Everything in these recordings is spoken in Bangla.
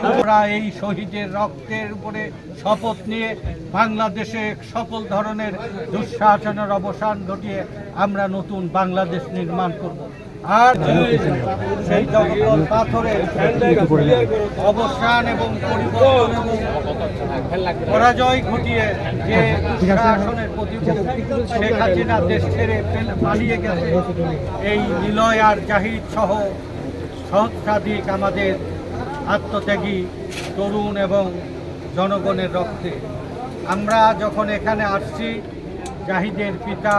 আমরা এই শহীদের রক্তের উপরে শপথ নিয়ে বাংলাদেশে সকল ধরনের দুঃশাসনের অবসান ঘটিয়ে আমরা নতুন বাংলাদেশ নির্মাণ করব। আর সেই জগৎ পাথরের অবসান এবং পরিবর্তন এবং পরাজয় ঘটিয়ে যে দুঃশাসনের প্রতিভূ শেখ হাসিনা দেশ ছেড়ে পালিয়ে গেছে, এই নিলয় আর জাহিদ সহ সহস্রাধিক আমাদের আত্মত্যাগী তরুণ এবং জনগণের রক্তে আমরা যখন এখানে আসছি, জাহিদের পিতা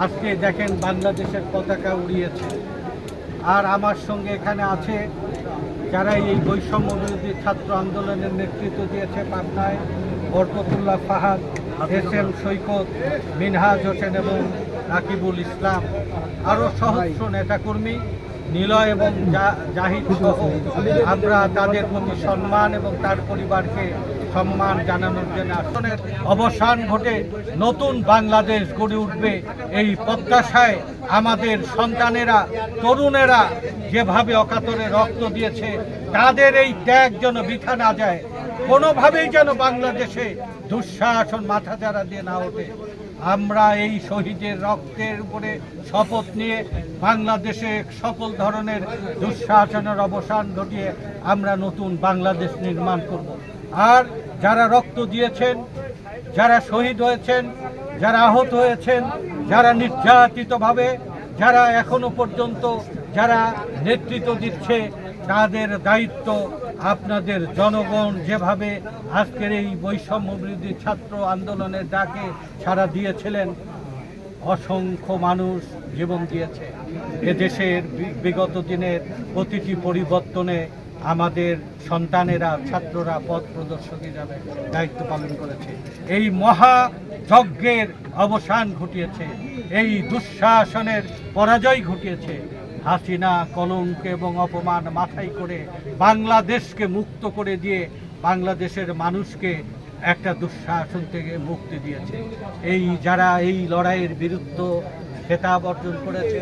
আজকে দেখেন বাংলাদেশের পতাকা উড়িয়েছে। আর আমার সঙ্গে এখানে আছে যারা এই বৈষম্য বিরোধী ছাত্র আন্দোলনের নেতৃত্ব দিয়েছে পাবনায়, বরকতুল্লাহ ফাহাদ, এসএম সৈকত, মিনহাজ হোসেন এবং রাকিবুল ইসলাম, আরও সহস্র নেতাকর্মী, নিলয় এবং জাহিদ সহ আমরা তাদের প্রতি সম্মান এবং তার পরিবারকে সম্মান জানানোর জন্য আসনের অবসান ঘটে নতুন বাংলাদেশ গড়ে উঠবে এই প্রত্যাশায় আমাদের সন্তানেরা, তরুণেরা যেভাবে অকাতরে রক্ত দিয়েছে, তাদের এই ত্যাগ যেন বৃথা না যায়, কোনোভাবেই যেন বাংলাদেশে দুঃশাসন মাথাচাড়া দিয়ে না ওঠে। আমরা এই শহীদের রক্তের উপরে শপথ নিয়ে বাংলাদেশে সকল ধরনের দুঃশাসনের অবসান ঘটিয়ে আমরা নতুন বাংলাদেশ নির্মাণ করব। আর যারা রক্ত দিয়েছেন, যারা শহীদ হয়েছেন, যারা আহত হয়েছেন, যারা নির্যাতিতভাবে, যারা এখনো পর্যন্ত যারা নেতৃত্ব দিচ্ছে, তাদের দায়িত্ব আপনাদের জনগণ যেভাবে আজকের এই বৈষম্য বিরোধী ছাত্র আন্দোলনের ডাকে সাড়া দিয়েছিলেন, অসংখ্য মানুষ জীবন দিয়েছে। এদেশের বিগত দিনের প্রতিটি পরিবর্তনে আমাদের সন্তানেরা, ছাত্ররা পথ প্রদর্শক হিসাবে দায়িত্ব পালন করেছে। এই মহাযজ্ঞের অবসান ঘটিয়েছে, এই দুঃশাসনের পরাজয় ঘটিয়েছে। হাসিনা কলঙ্ক এবং অপমান মাথায় করে বাংলাদেশকে মুক্ত করে দিয়ে বাংলাদেশের মানুষকে একটা দুঃশাসন থেকে মুক্তি দিয়েছে। এই যারা এই লড়াইয়ের বিরুদ্ধে খেতাব অর্জন করেছে,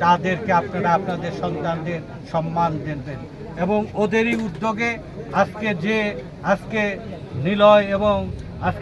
তাদেরকে আপনারা আপনাদের সন্তানদের সম্মান দেবেন এবং ওদেরই উদ্যোগে আজকে নিলয় এবং আজকে